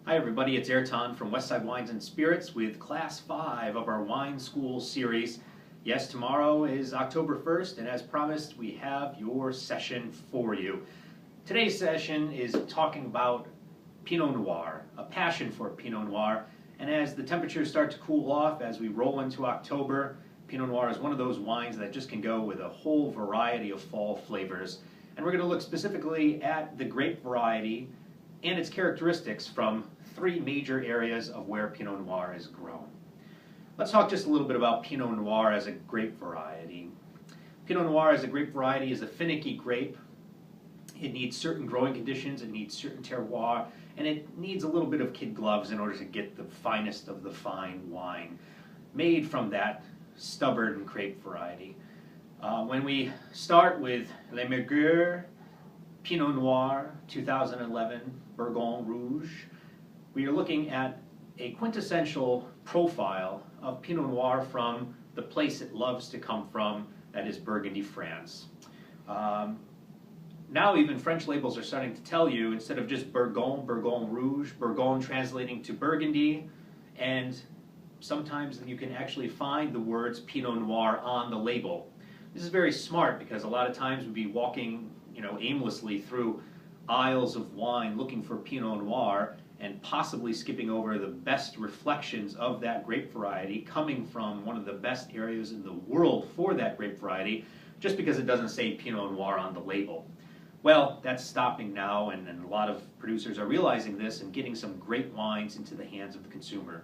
Hi everybody, it's Ayrton from Westside Wines and Spirits with Class 5 of our Wine School series. Yes, tomorrow is October 1st, and as promised, we have your session for you. Today's session is talking about Pinot Noir, a passion for Pinot Noir, and as the temperatures start to cool off, as we roll into October, Pinot Noir is one of those wines that just can go with a whole variety of fall flavors. And we're going to look specifically at the grape variety and its characteristics from three major areas of where Pinot Noir is grown. Let's talk just a little bit about Pinot Noir as a grape variety. Pinot Noir as a grape variety is a finicky grape. It needs certain growing conditions, it needs certain terroir, and it needs a little bit of kid gloves in order to get the finest of the fine wine made from that stubborn grape variety. When we start with Les Meilleurs Pinot Noir 2011 Bourgogne Rouge, we are looking at a quintessential profile of Pinot Noir from the place it loves to come from, that is Burgundy, France. Now even French labels are starting to tell you, instead of just Bourgogne, Bourgogne Rouge, Bourgogne translating to Burgundy, and sometimes you can actually find the words Pinot Noir on the label. This is very smart because a lot of times we'd be walking aimlessly through aisles of wine looking for Pinot Noir and possibly skipping over the best reflections of that grape variety coming from one of the best areas in the world for that grape variety just because it doesn't say Pinot Noir on the label. Well, that's stopping now, and a lot of producers are realizing this and getting some great wines into the hands of the consumer.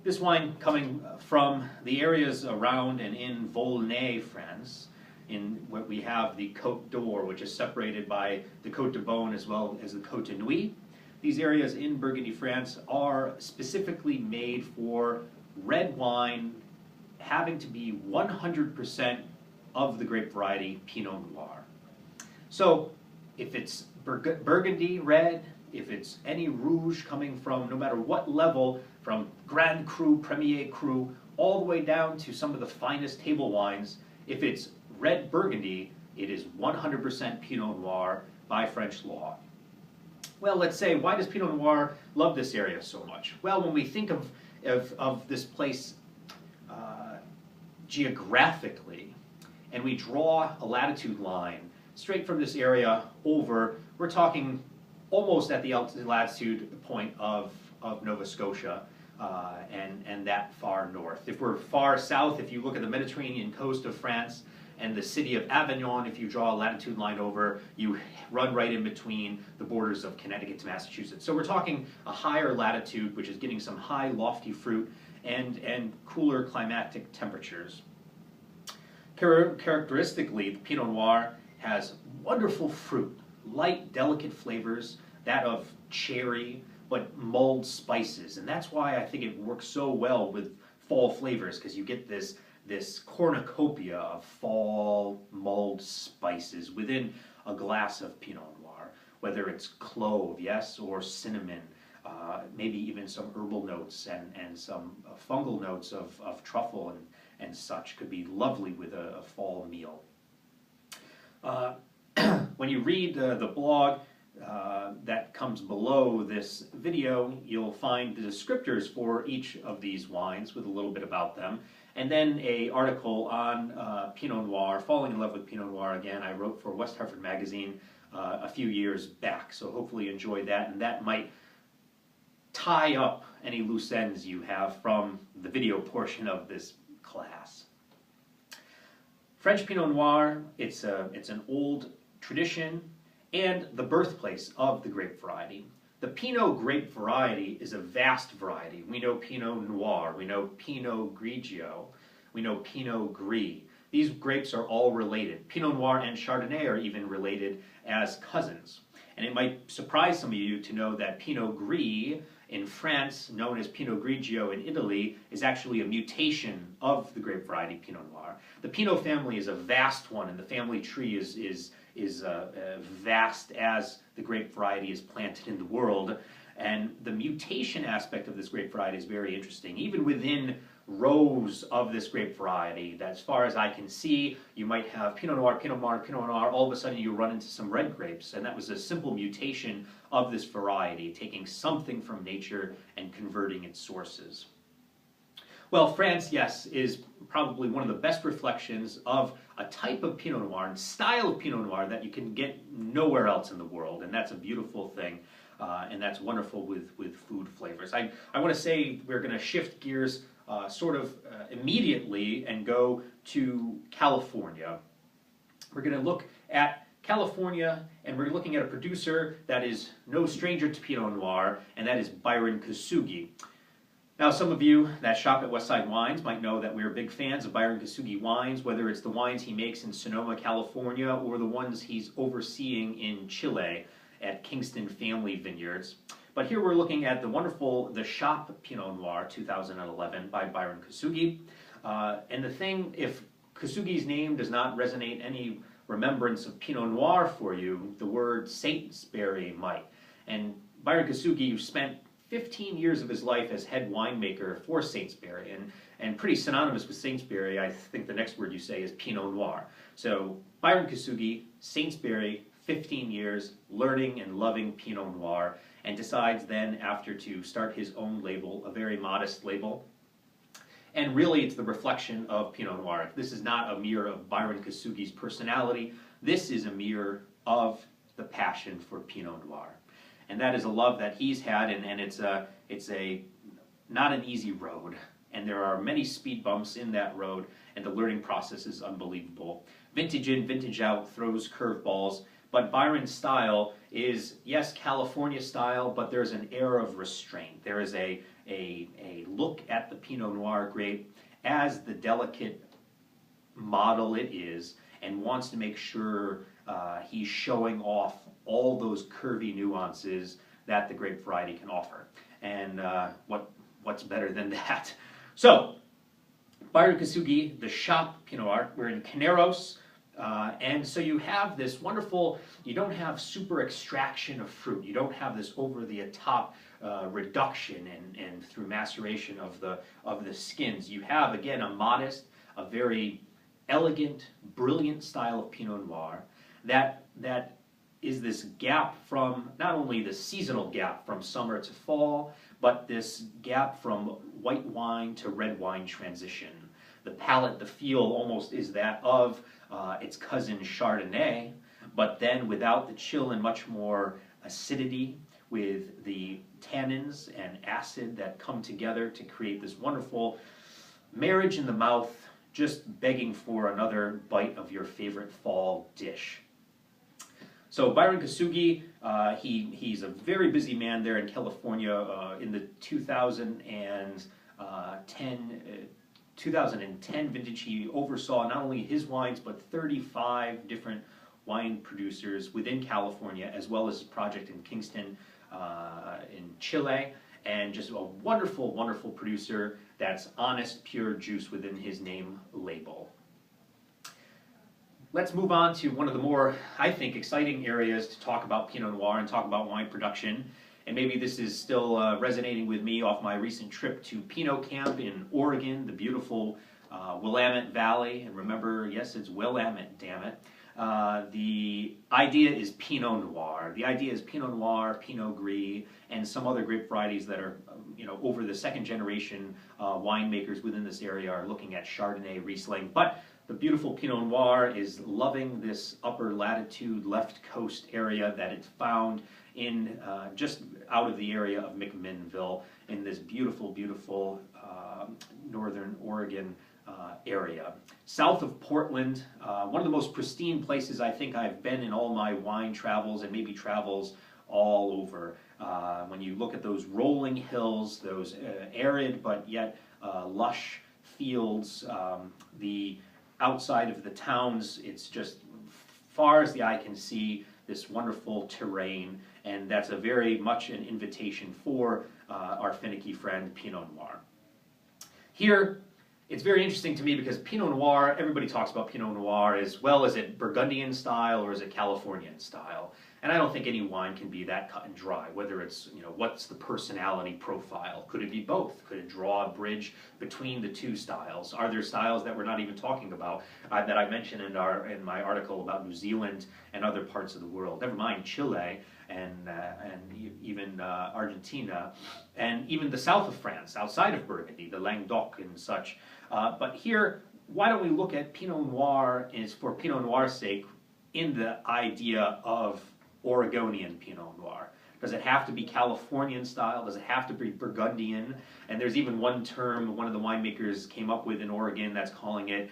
This wine coming from the areas around and in Volnay, France, in what we have the Côte d'Or, which is separated by the Côte de Beaune as well as the Côte de Nuit. These areas in Burgundy, France are specifically made for red wine having to be 100% of the grape variety Pinot Noir. So if it's Burgundy red, if it's any Rouge coming from no matter what level, from Grand Cru, Premier Cru, all the way down to some of the finest table wines, if it's red Burgundy, it is 100% Pinot Noir by French law. Well, let's say, why does Pinot Noir love this area so much? Well, when we think of this place geographically, and we draw a latitude line straight from this area over, we're talking almost at the latitude point of Nova Scotia and that far north. If we're far south, if you look at the Mediterranean coast of France and the city of Avignon, if you draw a latitude line over, you run right in between the borders of Connecticut to Massachusetts. So we're talking a higher latitude, which is getting some high lofty fruit and cooler climatic temperatures. Characteristically, the Pinot Noir has wonderful fruit, light, delicate flavors, that of cherry, but mulled spices. And that's why I think it works so well with fall flavors, because you get this cornucopia of fall mulled spices within a glass of Pinot Noir, whether it's clove, yes, or cinnamon, maybe even some herbal notes and some fungal notes of truffle and such could be lovely with a fall meal. When you read the blog that comes below this video, you'll find the descriptors for each of these wines with a little bit about them. And then an article on Pinot Noir, falling in love with Pinot Noir again, I wrote for West Hartford Magazine a few years back. So hopefully you enjoyed that, and that might tie up any loose ends you have from the video portion of this class. French Pinot Noir, it's an old tradition and the birthplace of the grape variety. The Pinot grape variety is a vast variety. We know Pinot Noir, we know Pinot Grigio, we know Pinot Gris. These grapes are all related. Pinot Noir and Chardonnay are even related as cousins. And it might surprise some of you to know that Pinot Gris in France, known as Pinot Grigio in Italy, is actually a mutation of the grape variety Pinot Noir. The Pinot family is a vast one, and the family tree is vast as the grape variety is planted in the world. And the mutation aspect of this grape variety is very interesting. Even within rows of this grape variety that, as far as I can see, you might have Pinot Noir, Pinot Noir, Pinot Noir, all of a sudden you run into some red grapes, and that was a simple mutation of this variety, taking something from nature and converting its sources. Well, France, yes, is probably one of the best reflections of a type of Pinot Noir and style of Pinot Noir that you can get nowhere else in the world, and that's a beautiful thing, and that's wonderful with food flavors. I want to say we're going to shift gears immediately and go to California. We're going to look at California, and we're looking at a producer that is no stranger to Pinot Noir, and that is Byron Kasugi. Now, some of you that shop at Westside Wines might know that we're big fans of Byron Kasugi wines, whether it's the wines he makes in Sonoma, California, or the ones he's overseeing in Chile at Kingston Family Vineyards. But here we're looking at the Shop Pinot Noir 2011 by Byron Kasugi. And the thing, if Kasugi's name does not resonate any remembrance of Pinot Noir for you, the word Saintsbury might. And Byron Kasugi spent 15 years of his life as head winemaker for Saintsbury, and pretty synonymous with Saintsbury, I think the next word you say is Pinot Noir. So Byron Kasugi, Saintsbury, 15 years, learning and loving Pinot Noir, and decides then after to start his own label, a very modest label. And really it's the reflection of Pinot Noir. This is not a mirror of Byron Kasugi's personality, this is a mirror of the passion for Pinot Noir. And that is a love that he's had, and it's not an easy road. And there are many speed bumps in that road, and the learning process is unbelievable. Vintage in, vintage out, throws curveballs, but Byron's style is, yes, California style, but there's an air of restraint. There is a look at the Pinot Noir grape as the delicate model it is, and wants to make sure he's showing off all those curvy nuances that the grape variety can offer. And what's better than that? So, Byron Kasugi, the Shop Pinot Noir, we're in Caneros, and so you have this wonderful, you don't have super extraction of fruit, you don't have this over-the-top reduction and through maceration of the skins. You have, again, a modest, a very elegant, brilliant style of Pinot Noir that is this gap from, not only the seasonal gap from summer to fall, but this gap from white wine to red wine transition. The palate, the feel almost is that of its cousin Chardonnay, but then without the chill and much more acidity, with the tannins and acid that come together to create this wonderful marriage in the mouth, just begging for another bite of your favorite fall dish. So Byron Kasugi, he's a very busy man there in California. In the 2010 vintage, he oversaw not only his wines, but 35 different wine producers within California, as well as a project in Kingston in Chile, and just a wonderful, wonderful producer that's honest, pure juice within his name label. Let's move on to one of the more, I think, exciting areas to talk about Pinot Noir and talk about wine production. And maybe this is still resonating with me off my recent trip to Pinot Camp in Oregon, the beautiful Willamette Valley. And remember, yes, it's Willamette, damn it. The idea is Pinot Noir. The idea is Pinot Noir, Pinot Gris, and some other grape varieties that are, over the second generation winemakers within this area are looking at Chardonnay, Riesling. But the beautiful Pinot Noir is loving this upper latitude left coast area that it's found in just out of the area of McMinnville in this beautiful, beautiful northern Oregon area. South of Portland, one of the most pristine places I think I've been in all my wine travels and maybe travels all over. When you look at those rolling hills, those arid but yet lush fields, the outside of the towns, it's just far as the eye can see this wonderful terrain, and that's a very much an invitation for our finicky friend Pinot Noir. Here, it's very interesting to me because Pinot Noir, everybody talks about Pinot Noir as well. Is it Burgundian style or is it Californian style? And I don't think any wine can be that cut and dry, whether it's, what's the personality profile? Could it be both? Could it draw a bridge between the two styles? Are there styles that we're not even talking about that I mentioned in my article about New Zealand and other parts of the world? Never mind Chile and even Argentina, and even the south of France, outside of Burgundy, the Languedoc and such. But here, why don't we look at Pinot Noir is for Pinot Noir's sake in the idea of Oregonian Pinot Noir. Does it have to be Californian style? Does it have to be Burgundian? And there's even one term one of the winemakers came up with in Oregon that's calling it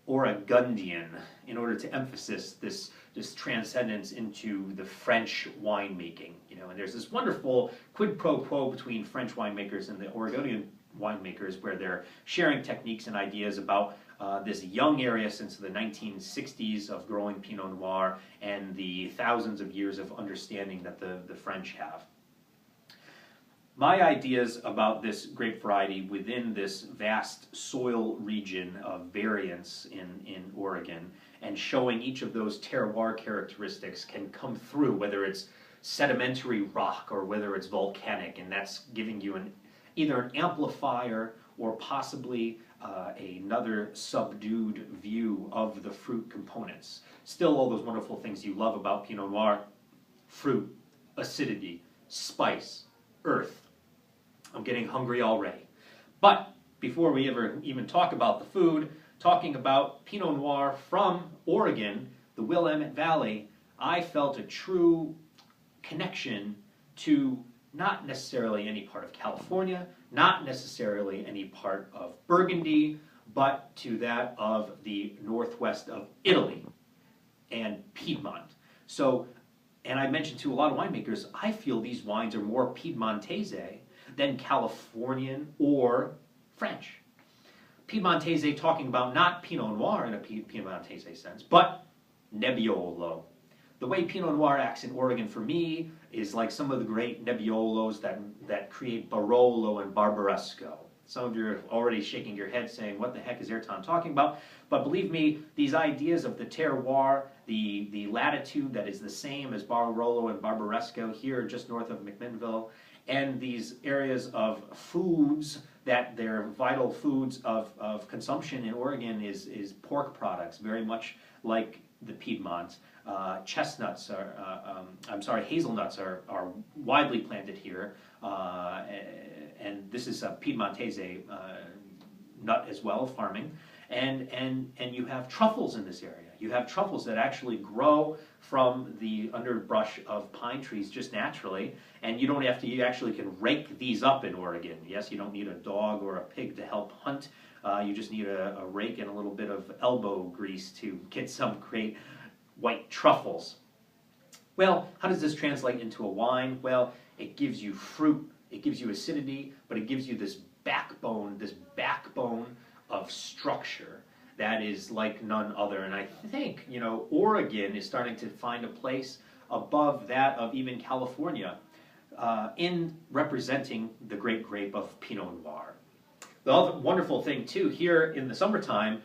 Oregundian, in order to emphasize this transcendence into the French winemaking. And there's this wonderful quid pro quo between French winemakers and the Oregonian winemakers, where they're sharing techniques and ideas about this young area since the 1960s of growing Pinot Noir and the thousands of years of understanding that the French have. My ideas about this grape variety within this vast soil region of variance in Oregon, and showing each of those terroir characteristics can come through, whether it's sedimentary rock or whether it's volcanic, and that's giving you either an amplifier or possibly another subdued view of the fruit components. Still all those wonderful things you love about Pinot Noir: fruit, acidity, spice, earth. I'm getting hungry already. But before we ever even talk about the food, talking about Pinot Noir from Oregon, the Willamette Valley, I felt a true connection to not necessarily any part of California, not necessarily any part of Burgundy, but to that of the northwest of Italy and Piedmont. So, and I mentioned to a lot of winemakers, I feel these wines are more Piedmontese than Californian or French. Piedmontese talking about not Pinot Noir in a Piedmontese sense, but Nebbiolo. The way Pinot Noir acts in Oregon for me is like some of the great Nebbiolos that create Barolo and Barbaresco. Some of you are already shaking your head saying, what the heck is Ayrton talking about? But believe me, these ideas of the terroir, the latitude that is the same as Barolo and Barbaresco here just north of McMinnville, and these areas of foods that they're vital foods of consumption in Oregon is pork products, very much like the Piedmont. Chestnuts hazelnuts are widely planted here, and this is a Piedmontese nut as well, farming. And you have truffles in this area. You have truffles that actually grow from the underbrush of pine trees just naturally, and you actually can rake these up in Oregon. Yes, you don't need a dog or a pig to help hunt. You just need a rake and a little bit of elbow grease to get some great white truffles. Well, how does this translate into a wine? Well, it gives you fruit, it gives you acidity, but it gives you this backbone of structure that is like none other. And I think, Oregon is starting to find a place above that of even California in representing the great grape of Pinot Noir. The other wonderful thing too, here in the summertime,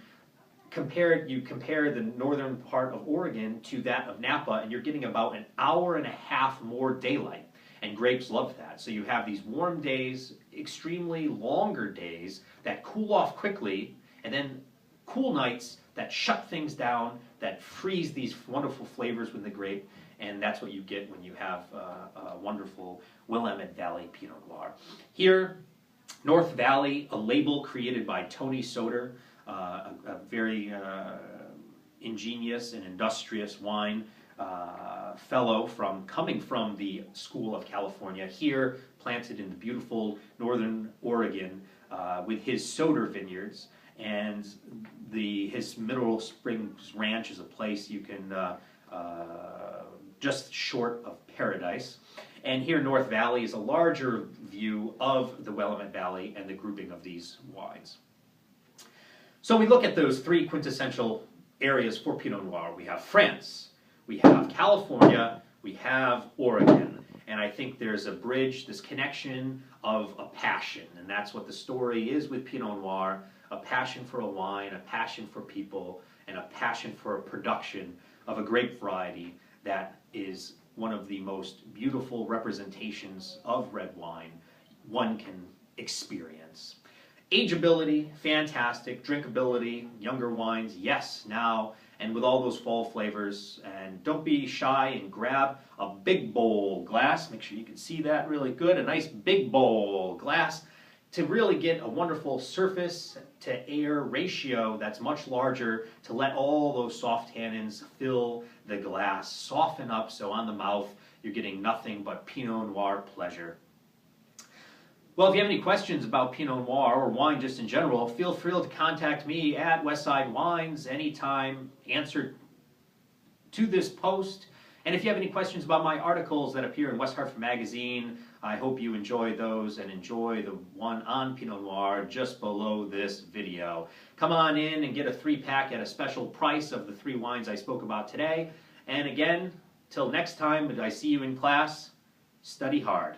you compare the northern part of Oregon to that of Napa, and you're getting about an hour and a half more daylight. And grapes love that. So you have these warm days, extremely longer days that cool off quickly, and then cool nights that shut things down, that freeze these wonderful flavors with the grape, and that's what you get when you have a wonderful Willamette Valley Pinot Noir. Here, North Valley, a label created by Tony Soter, a very ingenious and industrious wine fellow coming from the School of California, here planted in the beautiful northern Oregon with his Soter vineyards, and his Mineral Springs Ranch is a place you can just short of paradise. And here North Valley is a larger view of the Willamette Valley and the grouping of these wines. So we look at those three quintessential areas for Pinot Noir. We have France, we have California, we have Oregon. And I think there's a bridge, this connection of a passion. And that's what the story is with Pinot Noir: a passion for a wine, a passion for people, and a passion for a production of a grape variety that is one of the most beautiful representations of red wine one can experience. Ageability, fantastic. Drinkability, younger wines, yes, now, and with all those fall flavors. And don't be shy and grab a big bowl glass. Make sure you can see that really good. A nice big bowl glass to really get a wonderful surface to air ratio that's much larger to let all those soft tannins fill the glass, soften up, so on the mouth you're getting nothing but Pinot Noir pleasure. Well, if you have any questions about Pinot Noir or wine just in general, feel free to contact me at Westside Wines anytime, answer to this post. And if you have any questions about my articles that appear in West Hartford Magazine, I hope you enjoy those and enjoy the one on Pinot Noir just below this video. Come on in and get a 3-pack at a special price of the 3 wines I spoke about today. And again, till next time, I see you in class, study hard.